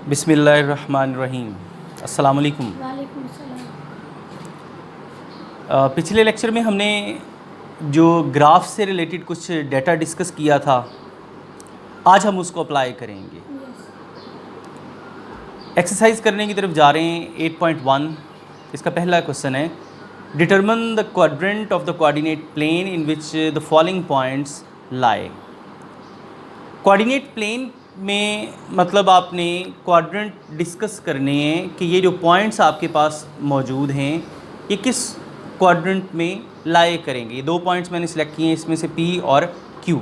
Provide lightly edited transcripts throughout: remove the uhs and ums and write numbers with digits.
बिस्मिल्लाहिर्रहमानिर्रहीम। अस्सलाम वालेकुम। वालेकुम सलाम। पिछले लेक्चर में हमने जो ग्राफ से रिलेटेड कुछ डेटा डिस्कस किया था, आज हम उसको अप्लाई करेंगे। एक्सरसाइज करने की तरफ जा रहे हैं। 8.1 इसका पहला क्वेश्चन है, determine the quadrant of the coordinate plane in which the following points lie. Coordinate plane में मतलब आपने क्वाड्रेंट डिस्कस करने हैं कि ये जो पॉइंट्स आपके पास मौजूद हैं ये किस क्वाड्रेंट में लाए करेंगे। ये दो पॉइंट्स मैंने सेलेक्ट किए हैं, इसमें से P और Q।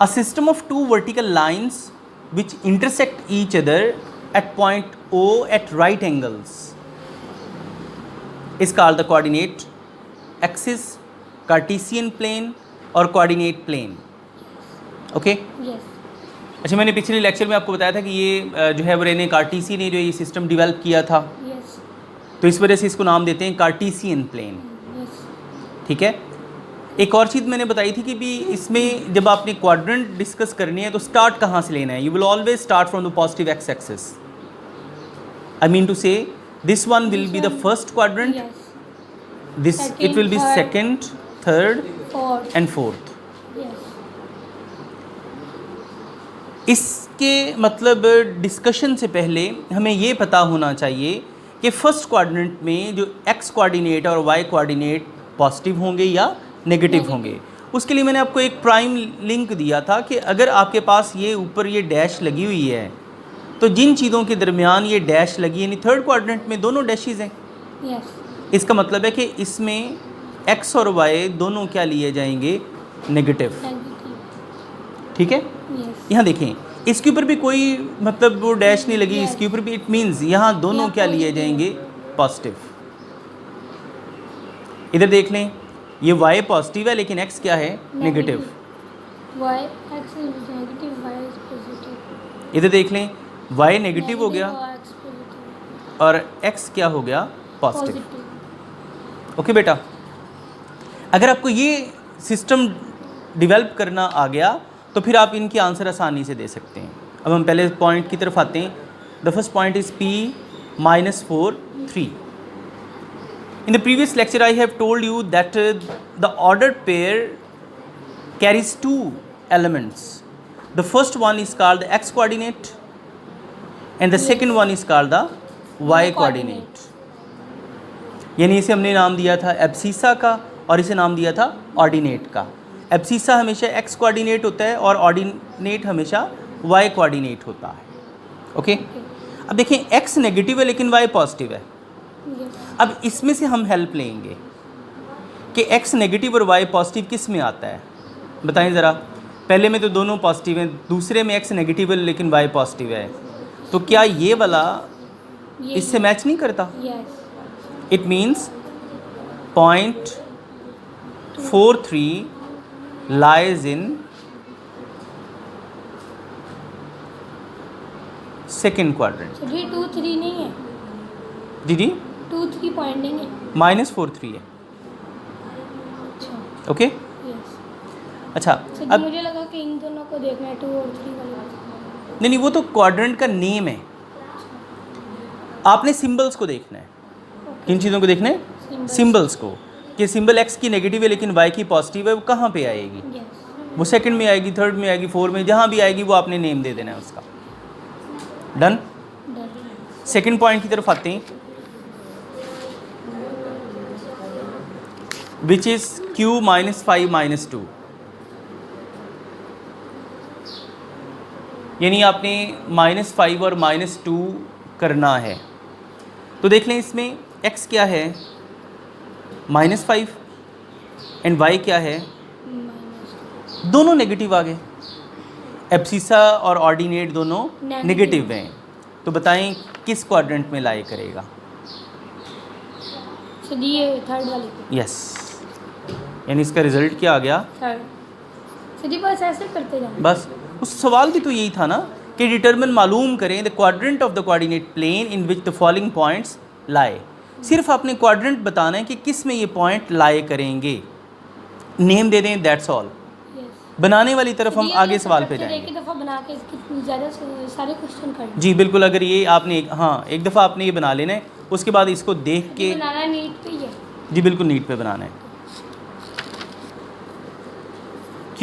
A system of two vertical lines which intersect each other at point O at right angles is called the coordinate axis, Cartesian plane और कोऑर्डिनेट प्लेन। ओके अच्छा, मैंने पिछले लेक्चर में आपको बताया था कि ये जो है वो रेने कार्टेशियन ने जो ये सिस्टम डेवलप किया था, तो इस वजह से इसको नाम देते हैं कार्टेशियन प्लेन। ठीक है। एक और चीज़ मैंने बताई थी कि भी इसमें जब आपने क्वाड्रेंट डिस्कस करनी है तो स्टार्ट कहाँ से लेना है। You will always start from the positive x axis. I mean to say this one will be the first quadrant, this it will be second, third and fourth. इसके मतलब discussion से पहले हमें ये पता होना चाहिए कि फर्स्ट क्वाड्रेंट में जो एक्स कोऑर्डिनेट और वाई कोऑर्डिनेट पॉजिटिव होंगे या नेगेटिव होंगे। उसके लिए मैंने आपको एक प्राइम लिंक दिया था कि अगर आपके पास ये ऊपर ये डैश लगी हुई है तो जिन चीज़ों के दरमियान ये डैश लगी यानी थर्ड क्वाड्रेंट में दोनों डैशेज हैं। इसका मतलब है कि इसमें एक्स और वाई दोनों क्या लिए जाएंगे, नेगेटिव। ठीक है। यहाँ देखें, इसके ऊपर भी कोई मतलब वो डैश नहीं लगी, इसके ऊपर भी, इट मीन्स यहाँ दोनों क्या लिए जाएंगे, पॉजिटिव। इधर देख लें, ये y पॉजिटिव है लेकिन x क्या है, नेगेटिव। इधर देख लें, y नेगेटिव हो गया और x क्या हो गया, पॉजिटिव। ओके बेटा, अगर आपको ये सिस्टम डेवलप करना आ गया तो फिर आप इनके आंसर आसानी से दे सकते हैं। अब हम पहले पॉइंट की तरफ आते हैं। The first point is P -4 3। In the previous lecture I have told you that the ordered pair carries two elements. The first one is called the x coordinate and the second one is called the y coordinate. यानी इसे हमने नाम दिया था abscissa का और इसे नाम दिया था ऑर्डिनेट का। एब्सिसा हमेशा x कोऑर्डिनेट होता है और ऑर्डिनेट हमेशा y कोऑर्डिनेट होता है। ओके। अब देखें, x नेगेटिव है लेकिन y पॉजिटिव है। अब इसमें से हम हेल्प लेंगे कि x नेगेटिव और y पॉजिटिव किस में आता है, बताएं ज़रा। पहले में तो दोनों पॉजिटिव हैं, दूसरे में x नेगेटिव है लेकिन y पॉजिटिव है, तो क्या ये वाला इससे मैच नहीं करता? It means point 43 lies in second quadrant। जी 2 3 नहीं है जी 2 3 पॉइंट नहीं है, -4 3 है। ओके। अच्छा, अब मुझे लगा कि इन दोनों को देखना है 2 और 3 वाले। नहीं, वो तो क्वाड्रेंट का नेम है। आपने सिंबल्स को देखना है। किन चीज़ों को देखना है, सिंबल्स को, कि सिंबल x की नेगेटिव है लेकिन y की पॉजिटिव है, वो कहाँ पे आएगी, वो सेकंड में आएगी, थर्ड में आएगी, फोर में, जहाँ भी आएगी वो आपने नेम दे देना है उसका। डन। सेकंड पॉइंट की तरफ आते हैं, विच इज Q -5 -2। यानी आपने -5 और -2 करना है। तो देख लें, इसमें x क्या है, -5 एंड y क्या है, दोनों नेगेटिव आ गए। एब्सिसा और ऑर्डिनेट दोनों नेगेटिव हैं, तो बताएं किस क्वाड्रेंट में लाई करेगा। ये थर्ड वाले पे। यस, यानी इसका रिजल्ट क्या आ गया, थर्ड। बस ऐसे करते जाना। बस उस सवाल भी तो यही था ना कि डिटरमिन मालूम करें the quadrant of the coordinate plane in which the following points lie. सिर्फ आपने क्वाड्रेंट बताना है कि किस में ये पॉइंट लाए करेंगे, नेम दे दें, दैट्स ऑल। बनाने वाली तरफ हम आगे सवाल पे एक जाएंगे। ही दफ़ा बना के कितनी ज़्यादा सारे क्वेश्चन कर लें। जी बिल्कुल, अगर ये आपने एक दफ़ा आपने ये बना लेना है, उसके बाद इसको देख के बनाना नीट पे ही है। जी बिल्कुल नीट पे बनाना है। Q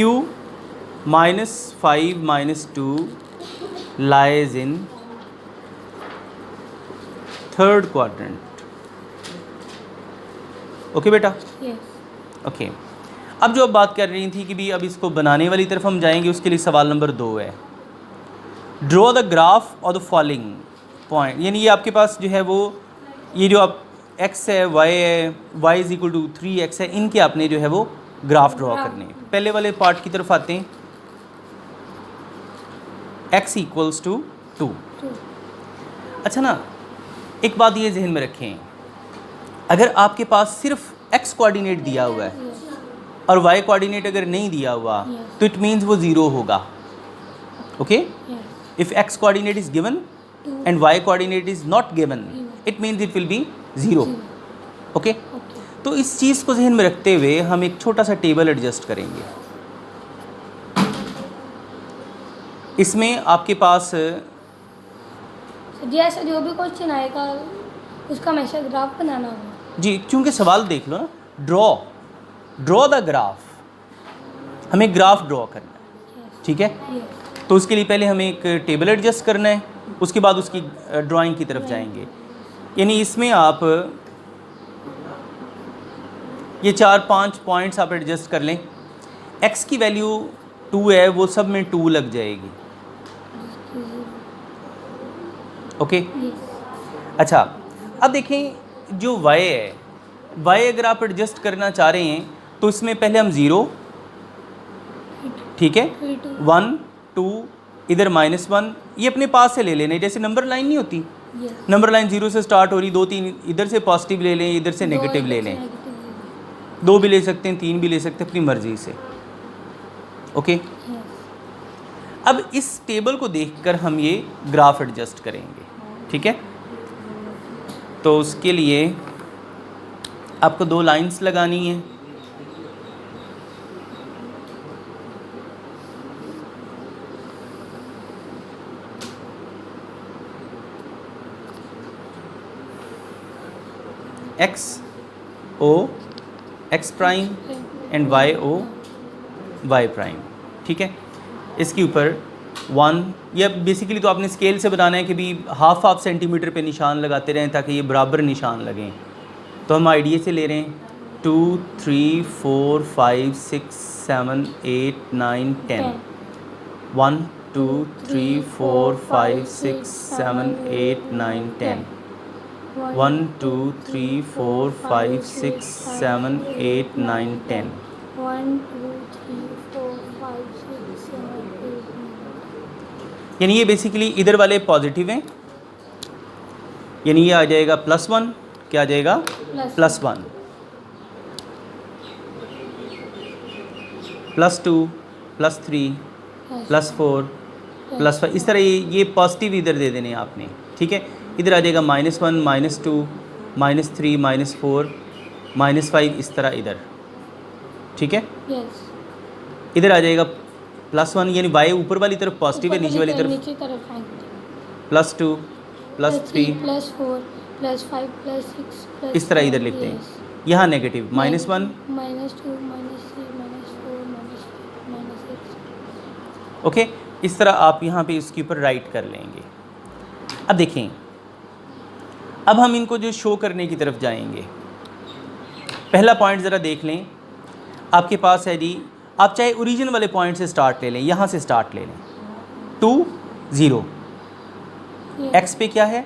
-5 - 2 lies in third quadrant. Okay बेटा, यस। ओके। अब जो अब बात कर रही थी कि भी अब इसको बनाने वाली तरफ हम जाएंगे, उसके लिए सवाल नंबर 2 है, ड्रॉ द ग्राफ और द फॉलोइंग पॉइंट। यानी ये आपके पास जो है वो ये जो आप x है, y है, y = 3x है, इनके आपने जो है वो ग्राफ ड्रॉ करने हैं। पहले वाले पार्ट की तरफ आते हैं, x = 2। अच्छा ना, एक बात ये जहन में रखें, अगर आपके पास सिर्फ x कोऑर्डिनेट दिया हुआ है और y कोऑर्डिनेट अगर नहीं दिया हुआ तो इट मीन्स वो 0 होगा। Okay, if x coordinate is given and y coordinate is not given, it means it will be 0। Okay, तो इस चीज़ को जहन में रखते हुए हम एक छोटा सा टेबल एडजस्ट करेंगे। इसमें आपके पास जैसे जो भी क्वेश्चन आएगा उसका हमेशा ग्राफ बनाना होगा। जी, क्योंकि सवाल देख लो ना, ड्रॉ द ग्राफ, हमें ग्राफ ड्रॉ करना है, ठीक है। यस। तो उसके लिए पहले हमें एक टेबल एडजस्ट करना है, उसके बाद उसकी ड्राइंग की तरफ जाएंगे। यानी इसमें आप ये 4-5 पॉइंट्स आप एडजस्ट कर लें। x की वैल्यू 2 है, वो सब में 2 लग जाएगी। ओके, अच्छा अब देखें जो y है, y अगर आप एडजस्ट करना चाह रहे हैं तो इसमें पहले हम 0, ठीक है, 1 2, इधर -1, ये अपने पास से ले लेने, जैसे नंबर लाइन नहीं होती, नंबर लाइन 0 से स्टार्ट हो रही, 2 3 इधर से पॉजिटिव ले लें, इधर से नेगेटिव ले लें, 2 भी ले सकते हैं, 3 भी ले सकते हैं, अपनी मर्ज़ी से। ओके, अब इस टेबल को देखकर हम ये ग्राफ एडजस्ट करेंगे, ठीक है। तो उसके लिए आपको 2 लाइंस लगानी है। XO X prime and YO Y prime, ठीक है। इसके ऊपर 1, या बेसिकली तो आपने स्केल से बनाना है कि भी हाफ सेंटीमीटर पे निशान लगाते रहें ताकि ये बराबर निशान लगें। तो हम आइडिया से ले रहे हैं 2 3 4 5 6 7 8 9 10, 1 2 3 4 5 6 7 8 9 10, 1 2 3 4 5 6 7 8 9 10। 1 2 3 4 5 6 7 8 9। यानी ये बेसिकली इधर वाले पॉजिटिव हैं, यानी ये आ जाएगा +1, क्या आ जाएगा +1, +2 +3 +4 +5, इस तरह ये पॉजिटिव इधर दे देने आपने, ठीक है। इधर आ जाएगा -1 -2 -3 -4 -5, इस तरह इधर, ठीक है। यस। इधर आ जाएगा +1, यानी y ऊपर वाली तरफ पॉजिटिव है, नीचे वाली तरफ नीचे तरफ आएंगे। +2 +3 +4 +5 +6 इस तरह इधर लिखते हैं। यहाँ नेगेटिव -1 -2 -3 -4 -6। ओके, इस तरह आप यहाँ पे इसके ऊपर राइट कर लेंगे। अब देखें, अब हम इनको जो शो करने की तरफ जाएंगे। पहला पॉइंट ज़रा देख लें, आपके पास है जी, आप चाहे ओरिजिन वाले पॉइंट से स्टार्ट ले लें, यहाँ से स्टार्ट ले लें, 2 0, x पे क्या है,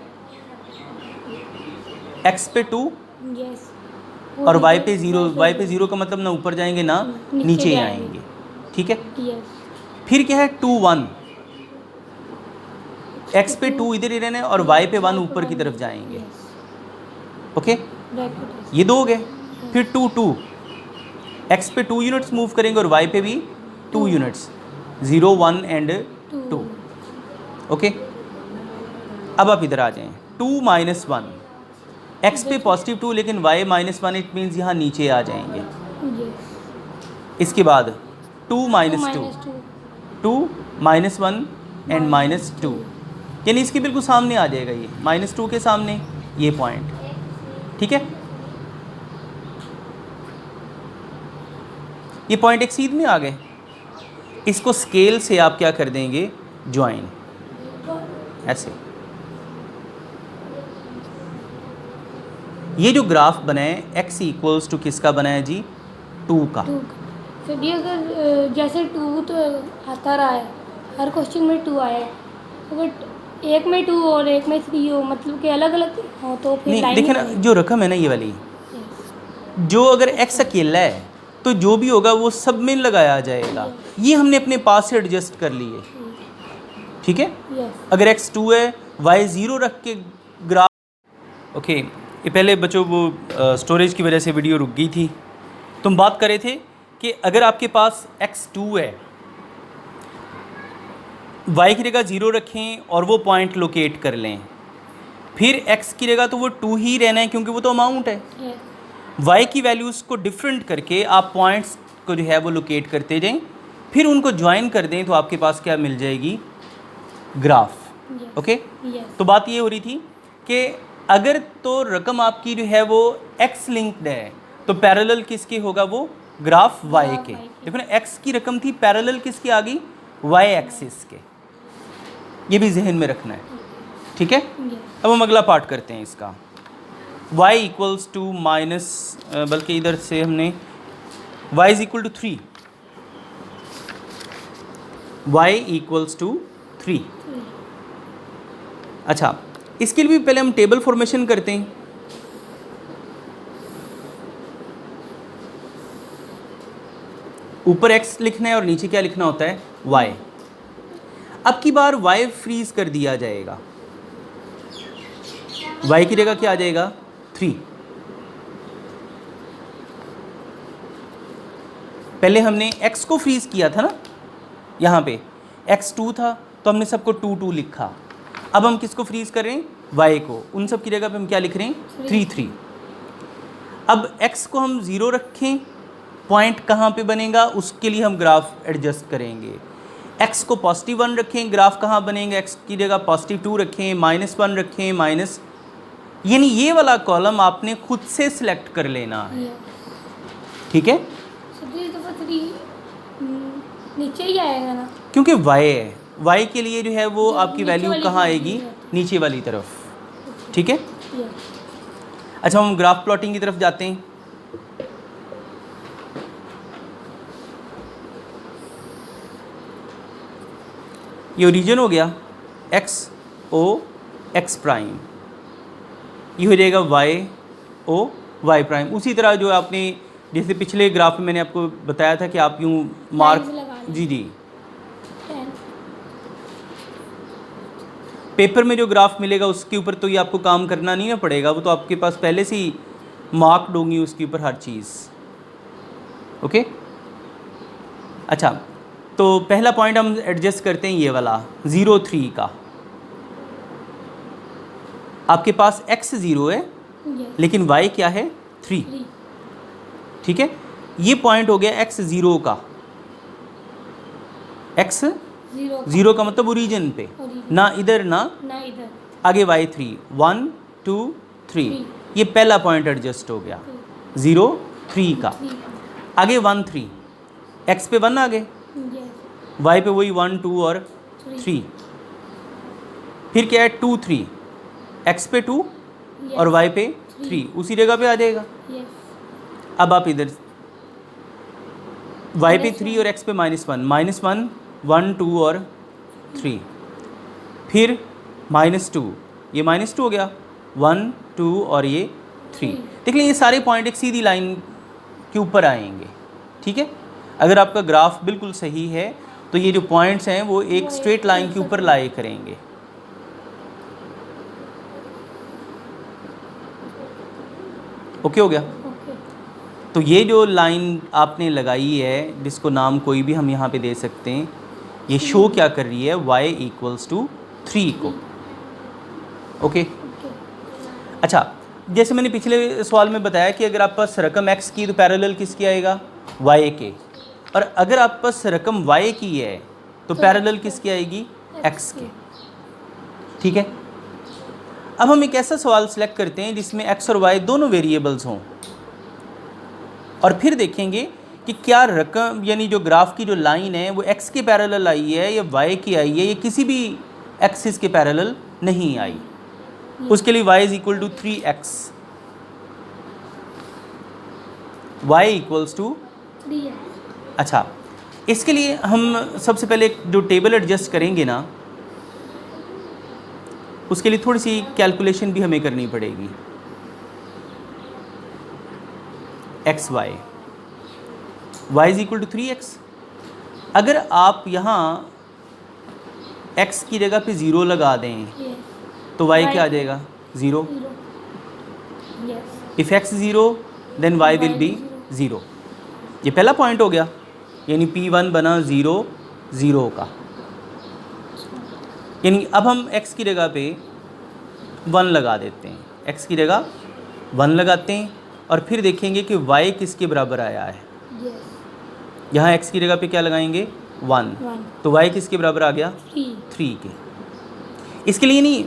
x पे 2 यस। और y पे 0, y पे 0 का मतलब ना ऊपर जाएंगे ना नीचे आएंगे, ठीक है। यस। फिर क्या है 2 1, x पे 2 इधर ही रहना है और y पे 1 ऊपर की तरफ जाएंगे। ओके, ये 2 हो गए। फिर 2 2, x पे 2 यूनिट्स मूव करेंगे और y पे भी 2 यूनिट्स, 0 1 एंड 2। ओके, अब आप इधर आ जाएं, 2 -1, x पे पॉजिटिव 2 लेकिन y -1, इट मीन्स यहाँ नीचे आ जाएंगे। इसके बाद 2 माइनस 2, 2 माइनस 1 एंड माइनस 2, यानी इसके बिल्कुल सामने आ जाएगा ये माइनस 2 के सामने ये पॉइंट, ठीक है। ये पॉइंट एक्सीड में आ गए, इसको स्केल से आप क्या कर देंगे, ज्वाइन, ऐसे। ये जो ग्राफ बना है x इक्वल्स टू किसका बना है जी, 2 का। सर ये अगर जैसे 2 तो आता रहा है, हर क्वेश्चन में 2 आया है, अगर एक में 2 और एक में 3 हो, मतलब कि अलग अलग हो तो फिर नहीं देखिए ना, जो रकम है ना ये वाली, जो अगर x अकेला है तो जो भी होगा वो सब में लगाया जाएगा, ये हमने अपने पास से एडजस्ट कर लिए, ठीक है। अगर x 2 है, y 0 रख के ग्राफ, ओके। ये पहले बच्चों वो स्टोरेज की वजह से वीडियो रुक गई थी, तो हम बात कर रहे थे कि अगर आपके पास x 2 है, y की जगह 0 रखें और वो पॉइंट लोकेट कर लें, फिर x की जगह तो वो 2 ही रहना है क्योंकि वो तो अमाउंट है, y की वैल्यूज़ को डिफरेंट करके आप पॉइंट्स को जो है वो लोकेट करते जाएं, फिर उनको ज्वाइन कर दें तो आपके पास क्या मिल जाएगी, ग्राफ, ओके। तो बात ये हो रही थी कि अगर तो रकम आपकी जो है वो x लिंक्ड है तो पैरेलल किसके होगा, वो ग्राफ y के। देखो ना, x की रकम थी, पैरेलल किसकी आ गई, y एक्सिस के, ये भी जहन में रखना है, ठीक है। अब हम अगला पार्ट करते हैं इसका, y इक्वल्स टू माइनस, बल्कि इधर से हमने y is equal to 3, y equals to 3। अच्छा, इसके लिए भी पहले हम टेबल फॉर्मेशन करते हैं। ऊपर x लिखना है और नीचे क्या लिखना होता है, y। अब की बार y फ्रीज कर दिया जाएगा, y की जगह क्या आ जाएगा, 3। पहले हमने x को फ्रीज किया था ना, यहाँ पे x 2 था तो हमने सबको 2 2 लिखा। अब हम किसको फ्रीज कर रहे हैं, y को, उन सब की जगह पे हम क्या लिख रहे हैं, 3 3। अब x को हम 0 रखें, पॉइंट कहाँ पे बनेगा उसके लिए हम ग्राफ एडजस्ट करेंगे। x को पॉजिटिव 1 रखें, ग्राफ कहाँ बनेगा, x की जगह पॉजिटिव 2 रखें, -1 रखें, माइनस, यानी ये वाला कॉलम आपने खुद से सिलेक्ट कर लेना है, ठीक है। नीचे ही आएगा ना, क्योंकि y है, y के लिए जो है वो आपकी वैल्यू कहाँ आएगी, नीचे वाली तरफ, ठीक है। अच्छा, हम ग्राफ प्लॉटिंग की तरफ जाते हैं। ये ओरिजिन हो गया x o x प्राइम, ये हो जाएगा y o y प्राइम। उसी तरह जो आपने जैसे पिछले ग्राफ में मैंने आपको बताया था कि आप यूँ मार्क, जी जी, पेपर में जो ग्राफ मिलेगा उसके ऊपर तो ये आपको काम करना नहीं ना पड़ेगा, वो तो आपके पास पहले से ही मार्क्ड होंगी उसके ऊपर हर चीज़, ओके। अच्छा, तो पहला पॉइंट हम एडजस्ट करते हैं ये वाला 0 3 का। आपके पास x 0 है लेकिन y क्या है, 3, ठीक है। ये पॉइंट हो गया x 0 का, x 0 का मतलब ओरिजिन पे, ना इधर ना इधर, आगे y 3, 1 2 3, ये पहला पॉइंट एडजस्ट हो गया 0 3 का। आगे 1 3, x पे 1 आ गए, y पे वही 1 2 और 3, फिर क्या है 2 3, x पे 2 और y पे 3, उसी जगह पे आ जाएगा। अब आप इधर y पे 3 और x पे -1, -1 2 और 3, फिर -2, ये -2 हो गया, 1 2 और ये 3। देख लें ये सारे पॉइंट एक सीधी लाइन के ऊपर आएंगे, ठीक है। अगर आपका ग्राफ बिल्कुल सही है तो ये जो पॉइंट्स हैं वो एक स्ट्रेट लाइन के ऊपर लाए करेंगे, ओके हो गया। तो ये जो लाइन आपने लगाई है, जिसको नाम कोई भी हम यहाँ पे दे सकते हैं, ये शो क्या कर रही है, y इक्वल्स टू 3 को, ओके। अच्छा, जैसे मैंने पिछले सवाल में बताया कि अगर आप पास रकम x की तो पैरेलल किसकी आएगा, y के, और अगर आप पास रकम y की है तो पैरेलल किसकी आएगी, x की। ठीक है, अब हम एक ऐसा सवाल सेलेक्ट करते हैं जिसमें x और y दोनों वेरिएबल्स हों और फिर देखेंगे कि क्या रकम यानी जो ग्राफ की जो लाइन है वो x के पैरेलल आई है या y की आई है, या किसी भी एक्सिस के पैरेलल नहीं आई। उसके लिए y is equal to 3x, y equals to 3x। अच्छा, इसके लिए हम सबसे पहले जो टेबल एडजस्ट करेंगे ना, उसके लिए थोड़ी सी कैलकुलेशन भी हमें करनी पड़ेगी। X Y, Y is equal to 3x। अगर आप यहाँ x की जगह पे 0 लगा दें तो y क्या आ जाएगा, 0। If x 0 then y will be 0। ये पहला पॉइंट हो गया, यानी P1 बना 0 0 का। यानी अब हम x की जगह पे 1 लगा देते हैं, x की जगह 1 लगाते हैं और फिर देखेंगे कि y किसके बराबर आया है। यहाँ x की जगह पे क्या लगाएंगे, 1, तो y किसके बराबर आ गया, 3 के। इसके लिए नहीं,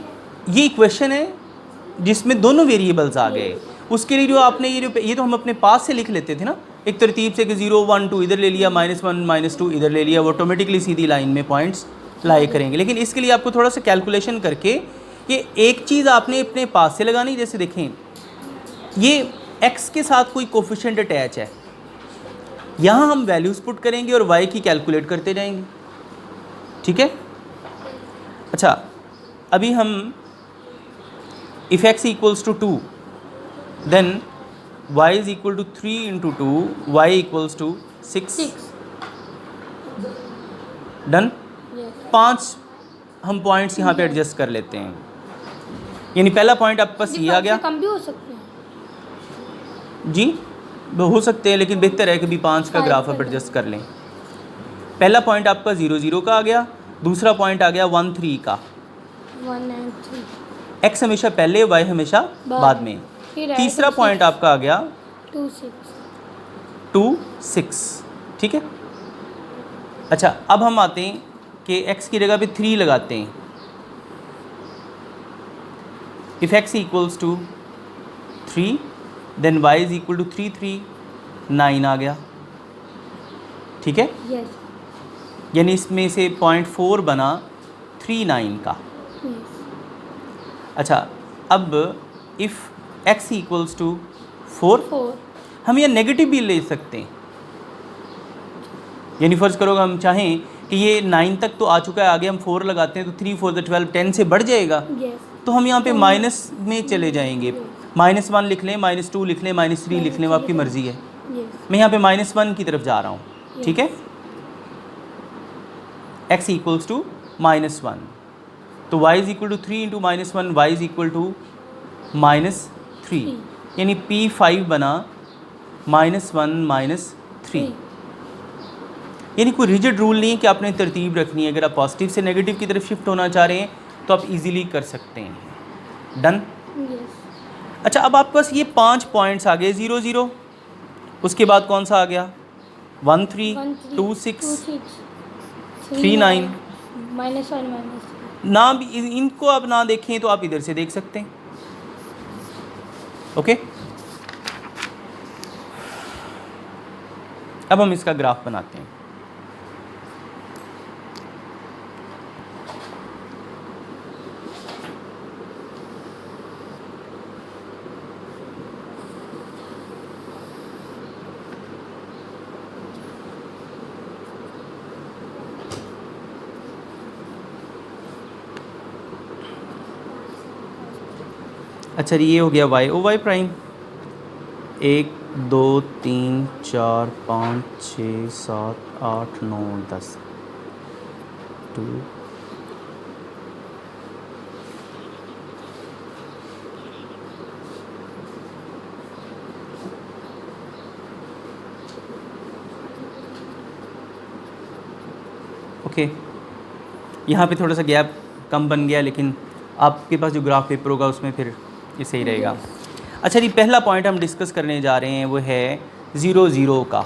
ये इक्वेशन है जिसमें दोनों वेरिएबल्स आ गए। उसके लिए जो आपने ये तो हम अपने पास से लिख लेते थे ना, एक तरतीब से कि 0 1 2 इधर ले लिया, -1 -2 इधर ले लिया, वो ऑटोमेटिकली सीधी लाइन में पॉइंट्स लाई करेंगे। लेकिन इसके लिए आपको थोड़ा सा कैलकुलेशन करके कि एक चीज़ आपने अपने पास से लगानी, जैसे देखें ये x के साथ कोई कोफिशिएंट अटैच है, यहाँ हम वैल्यूज़ पुट करेंगे और y की कैलकुलेट करते जाएंगे। ठीक है, अच्छा अभी हम if x equals to 2 then y is equal to 3 into 2, y equals to 6। Done. 5 हम पॉइंट्स यहाँ पे एडजस्ट कर लेते हैं, यानी पहला पॉइंट आपके पास ये आ गया। कम भी हो सकते हैं जी, वो हो सकते हैं, लेकिन बेहतर है कि भी 5 का ग्राफ आप एडजस्ट कर लें। पहला पॉइंट आपका 0 0 का आ गया, दूसरा पॉइंट आ गया 1 3 का। 1 and 3, x हमेशा पहले, y हमेशा बाद में। तीसरा पॉइंट आपका आ गया 2 6। 2 6। ठीक है, अच्छा अब हम आते हैं कि x की जगह पे 3 लगाते हैं। If x equals to 3 then y is equal to 3 3, 9 आ गया। ठीक है, यानी इसमें से पॉइंट 4 बना 3 9 का। अच्छा, अब इफ़ x इक्वल्स टू 4, हम ये नेगेटिव भी ले सकते हैं। यानी फ़र्ज़ करो हम चाहें कि ये 9 तक तो आ चुका है, आगे हम 4 लगाते हैं तो 3 4 12 10 से बढ़ जाएगा। तो हम यहाँ पे माइनस में चले जाएंगे, -1 लिख लें, -2 लिख लें, -3 लिख लें, वो आपकी मर्ज़ी है। मैं यहाँ पे -1 की तरफ जा रहा हूँ। ठीक है, x इक्वल्स टू -1, तो y is equal to 3 into -1, y is equal to -3, यानी P5 बना -1 -3। यानी कोई रिजिड रूल नहीं है कि आपने तरतीब रखनी है। अगर आप पॉजिटिव से नेगेटिव की तरफ शिफ्ट होना चाह रहे हैं तो आप इजीली कर सकते हैं। डन। अच्छा, अब आपके पास ये 5 पॉइंट्स आ गए 0 0, उसके बाद कौन सा आ गया, 1 3 2 6 3 9। -1 ना भी इनको आप ना देखें तो आप इधर से देख सकते हैं। ओके, अब हम इसका ग्राफ बनाते हैं। अच्छा, ये हो गया y ओ वाई प्राइम। 1 2 3 4 5 6 7 8 9 10 2 ओके, यहाँ पे थोड़ा सा गैप कम बन गया, लेकिन आपके पास जो ग्राफ पेपर होगा उसमें फिर ये सही रहेगा। अच्छा जी, पहला पॉइंट हम डिस्कस करने जा रहे हैं वो है 0 0 का।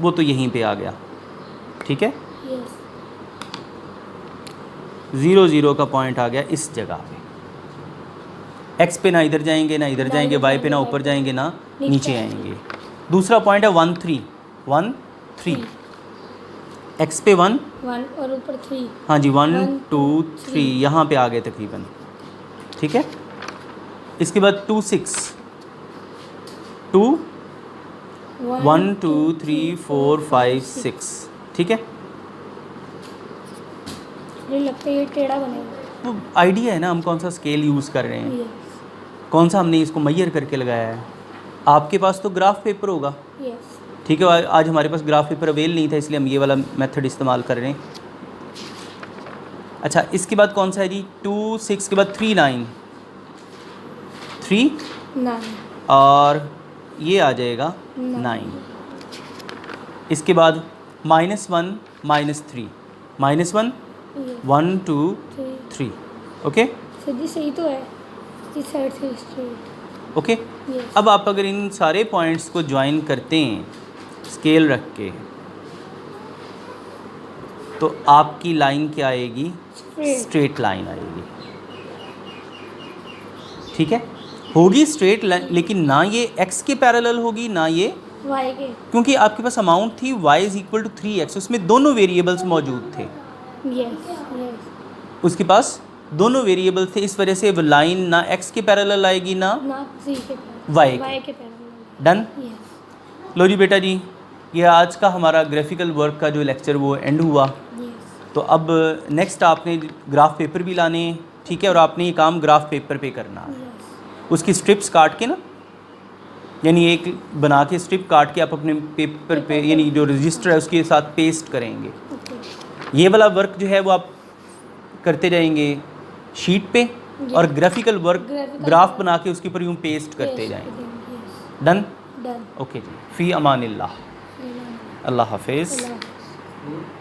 वो तो यहीं पे आ गया, ठीक है। यस 0 0 का पॉइंट आ गया इस जगह पे। एक्स पे ना इधर जाएंगे ना इधर जाएंगे, वाई पे ना ऊपर जाएंगे ना नीचे आएंगे। दूसरा पॉइंट है 1 3 1 3, एक्स पे 1 1 और ऊपर 3। हाँ जी 1 1 2 3 यहाँ पे आ गए तकरीबन, ठीक है। इसके बाद 2 6 2 1 2 3 4 5 6, ठीक है। मुझे लगता है ये टेढ़ा बनेगा। वो आइडिया है ना हम कौन सा स्केल यूज़ कर रहे हैं, यस कौन सा हमने इसको मैयर करके लगाया है। आपके पास तो ग्राफ पेपर होगा, यस ठीक है। आज हमारे पास ग्राफ पेपर अवेल नहीं था इसलिए हम ये वाला मेथड इस्तेमाल कर रहे हैं। अच्छा इसके बाद कौन सा है जी, 2 6 के बाद 3 9 3 9 और ये आ जाएगा 9। 9 इसके बाद -1 -3 -1 1 2 3, ओके सर जी सही तो है, इस साइड से स्ट्रेट। ओके। यस अब आप अगर इन सारे पॉइंट्स को ज्वाइन करते हैं स्केल रख के, तो आपकी लाइन क्या आएगी, स्ट्रेट लाइन आएगी, ठीक है। होगी स्ट्रेट लाइन, लेकिन ना ये x के पैरेलल होगी ना ये, वाई के। क्योंकि आपके पास अमाउंट थी y = 3x, उसमें दोनों वेरिएबल्स मौजूद थे, यस यस उसके पास दोनों वेरिएबल्स थे, इस वजह से वो लाइन ना x के पैरेलल आएगी ना ना सी के Y के। वाई के पैरेलल। डन। यस लो जी बेटा जी, ये आज का हमारा ग्राफिकल वर्क का जो लेक्चर वो एंड हुआ। यस तो अब नेक्स्ट आपने ग्राफ पेपर भी लाने हैं, ठीक है, और आपने ये काम ग्राफ पेपर पे करना है। यस उसकी स्ट्रिप्स काट के ना, यानी एक बना के स्ट्रिप काट के आप अपने पेपर पे यानी जो रजिस्टर है उसके साथ पेस्ट करेंगे। ओके ये वाला वर्क जो है वो आप करते जाएंगे शीट पे, और graphical work Graphical graph work बना के उसके ऊपर यूँ पेस्ट करते जाएंगे। Yes done. डन। ओके जी, फ़ी अमानिल्लाह, अल्लाह हाफिज़। अल्लाह